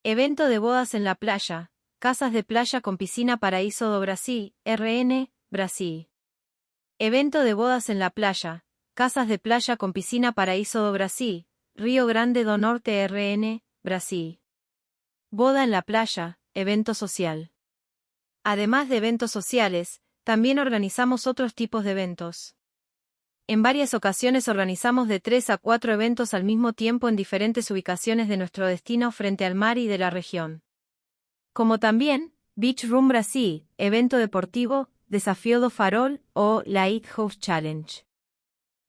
Evento de bodas en la playa. Casas de playa con piscina Paraíso do Brasil, RN, Brasil. Evento de bodas en la playa. Casas de playa con piscina Paraíso do Brasil, Río Grande do Norte, RN, Brasil. Boda en la playa, evento social. Además de eventos sociales, también organizamos otros tipos de eventos. En varias ocasiones organizamos de 3 a 4 eventos al mismo tiempo en diferentes ubicaciones de nuestro destino frente al mar y de la región. Como también, Beach Room Brasil, evento deportivo, Desafío do Farol o Lighthouse Challenge.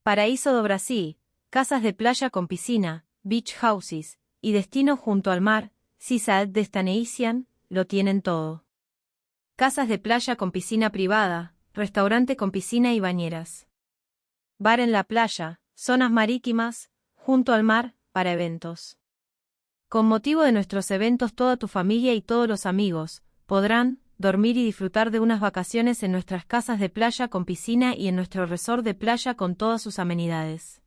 Paraíso do Brasil, casas de playa con piscina, beach houses, y destino junto al mar, Seaside Destination, lo tienen todo. Casas de playa con piscina privada, restaurante con piscina y bañeras. Bar en la playa, zonas marítimas, junto al mar, para eventos. Con motivo de nuestros eventos toda tu familia y todos los amigos podrán dormir y disfrutar de unas vacaciones en nuestras casas de playa con piscina y en nuestro resort de playa con todas sus amenidades.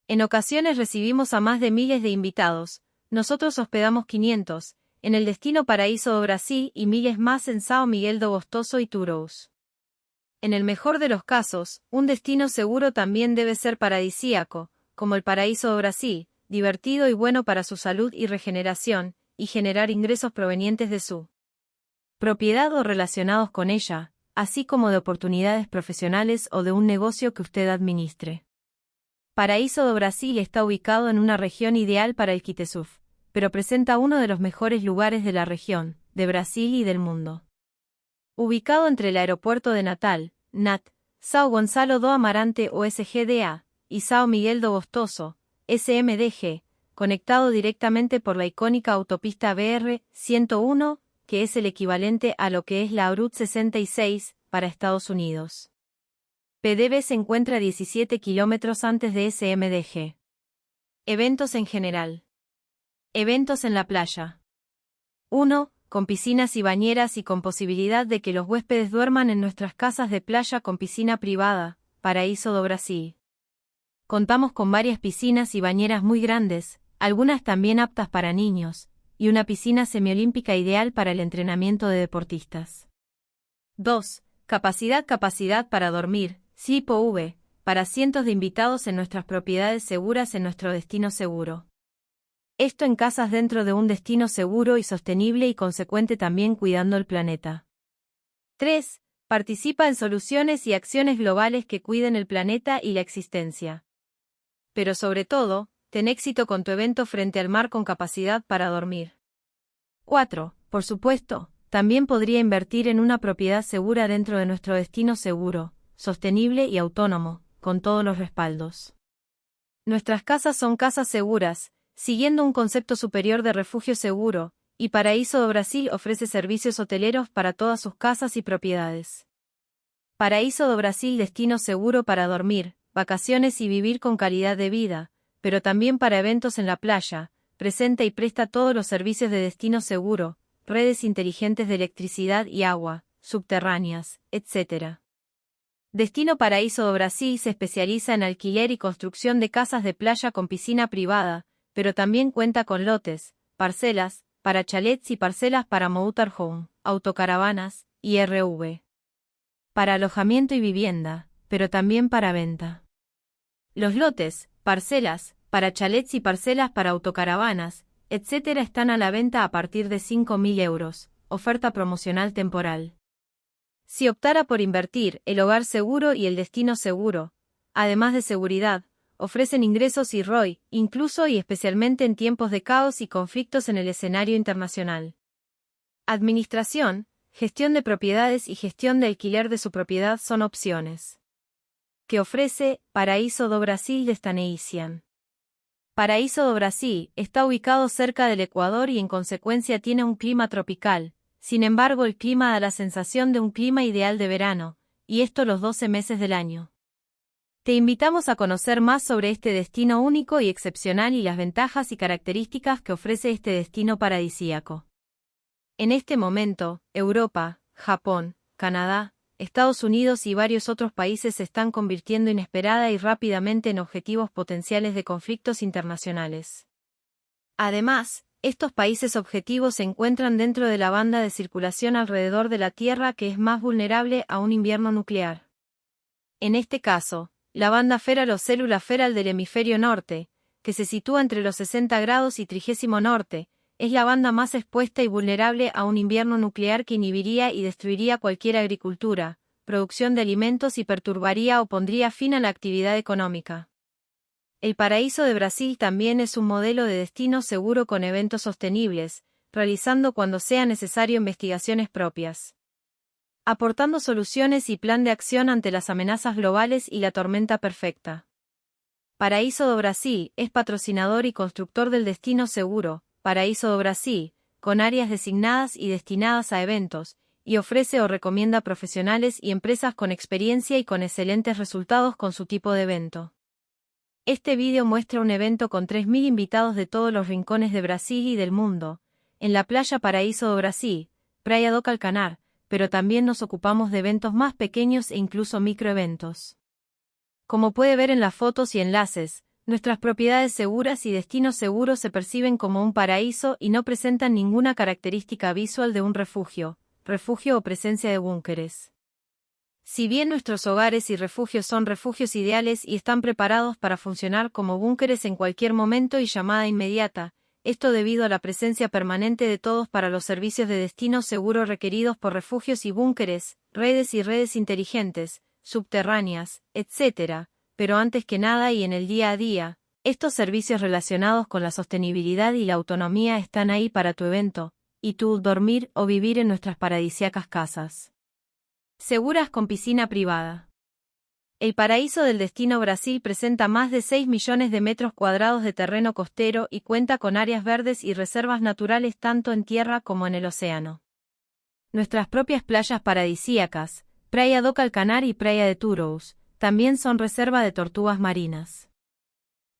En ocasiones recibimos a más de miles de invitados, nosotros hospedamos 500, en el destino Paraíso do Brasil y miles más en São Miguel do Gostoso y Touros. En el mejor de los casos, un destino seguro también debe ser paradisíaco, como el Paraíso do Brasil, divertido y bueno para su salud y regeneración, y generar ingresos provenientes de su propiedad o relacionados con ella, así como de oportunidades profesionales o de un negocio que usted administre. Paraíso do Brasil está ubicado en una región ideal para el kitesurf, pero presenta uno de los mejores lugares de la región, de Brasil y del mundo. Ubicado entre el aeropuerto de Natal, NAT, São Gonçalo do Amarante o SGDA, y São Miguel do Gostoso, SMDG, conectado directamente por la icónica autopista BR-101, que es el equivalente a lo que es la Route 66, para Estados Unidos. PDV se encuentra 17 kilómetros antes de SMDG. Eventos en general. Eventos en la playa. 1. Con piscinas y bañeras y con posibilidad de que los huéspedes duerman en nuestras casas de playa con piscina privada, Paraíso do Brasil. Contamos con varias piscinas y bañeras muy grandes, algunas también aptas para niños, y una piscina semiolímpica ideal para el entrenamiento de deportistas. 2. Capacidad para dormir, CIPOV, para cientos de invitados en nuestras propiedades seguras en nuestro destino seguro. Esto en casas dentro de un destino seguro y sostenible y consecuente también cuidando el planeta. 3. Participa en soluciones y acciones globales que cuiden el planeta y la existencia. Pero sobre todo, ten éxito con tu evento frente al mar con capacidad para dormir. 4. Por supuesto, también podría invertir en una propiedad segura dentro de nuestro destino seguro, sostenible y autónomo, con todos los respaldos. Nuestras casas son casas seguras, siguiendo un concepto superior de refugio seguro, y Paraíso do Brasil ofrece servicios hoteleros para todas sus casas y propiedades. Paraíso do Brasil, destino seguro para dormir, vacaciones y vivir con calidad de vida, pero también para eventos en la playa, presenta y presta todos los servicios de destino seguro, redes inteligentes de electricidad y agua, subterráneas, etc. Destino Paraíso do Brasil se especializa en alquiler y construcción de casas de playa con piscina privada, pero también cuenta con lotes, parcelas, para chalets y parcelas para motorhome, autocaravanas, y RV. Para alojamiento y vivienda, pero también para venta. Los lotes, parcelas, para chalets y parcelas para autocaravanas, etc. están a la venta a partir de 5.000 euros, oferta promocional temporal. Si optara por invertir, el hogar seguro y el destino seguro, además de seguridad, ofrecen ingresos y ROI, incluso y especialmente en tiempos de caos y conflictos en el escenario internacional. Administración, gestión de propiedades y gestión de alquiler de su propiedad son opciones que ofrece Paraíso do Brasil Destination. Paraíso do Brasil está ubicado cerca del Ecuador y en consecuencia tiene un clima tropical, sin embargo el clima da la sensación de un clima ideal de verano, y esto los 12 meses del año. Te invitamos a conocer más sobre este destino único y excepcional y las ventajas y características que ofrece este destino paradisíaco. En este momento, Europa, Japón, Canadá, Estados Unidos y varios otros países se están convirtiendo inesperada y rápidamente en objetivos potenciales de conflictos internacionales. Además, Estos países objetivos se encuentran dentro de la banda de circulación alrededor de la Tierra que es más vulnerable a un invierno nuclear. En este caso, la banda feral o célula feral del hemisferio norte, que se sitúa entre los 60 grados y 30 norte, es la banda más expuesta y vulnerable a un invierno nuclear que inhibiría y destruiría cualquier agricultura, producción de alimentos y perturbaría o pondría fin a la actividad económica. El paraíso de Brasil también es un modelo de destino seguro con eventos sostenibles, realizando cuando sea necesario investigaciones propias. Aportando soluciones y plan de acción ante las amenazas globales y la tormenta perfecta. Paraíso do Brasil es patrocinador y constructor del destino seguro, Paraíso do Brasil, con áreas designadas y destinadas a eventos, y ofrece o recomienda profesionales y empresas con experiencia y con excelentes resultados con su tipo de evento. Este vídeo muestra un evento con 3.000 invitados de todos los rincones de Brasil y del mundo, en la playa Paraíso do Brasil, Praia do Calcanar, pero también nos ocupamos de eventos más pequeños e incluso microeventos. Como puede ver en las fotos y enlaces, nuestras propiedades seguras y destinos seguros se perciben como un paraíso y no presentan ninguna característica visual de un refugio o presencia de búnkeres. Si bien nuestros hogares y refugios son refugios ideales y están preparados para funcionar como búnkeres en cualquier momento y llamada inmediata, esto debido a la presencia permanente de todos para los servicios de destino seguro requeridos por refugios y búnkeres, redes y redes inteligentes, subterráneas, etc., pero antes que nada y en el día a día, estos servicios relacionados con la sostenibilidad y la autonomía están ahí para tu evento, y tú dormir o vivir en nuestras paradisíacas casas. Seguras con piscina privada. El paraíso del destino Brasil presenta más de 6 millones de metros cuadrados de terreno costero y cuenta con áreas verdes y reservas naturales tanto en tierra como en el océano. Nuestras propias playas paradisíacas, Praia do Calcanar y Praia de Turous, también son reserva de tortugas marinas.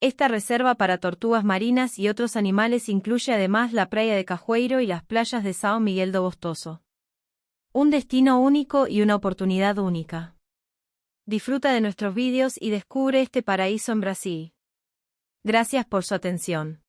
Esta reserva para tortugas marinas y otros animales incluye además la Praia de Cajueiro y las playas de São Miguel do Gostoso. Un destino único y una oportunidad única. Disfruta de nuestros vídeos y descubre este paraíso en Brasil. Gracias por su atención.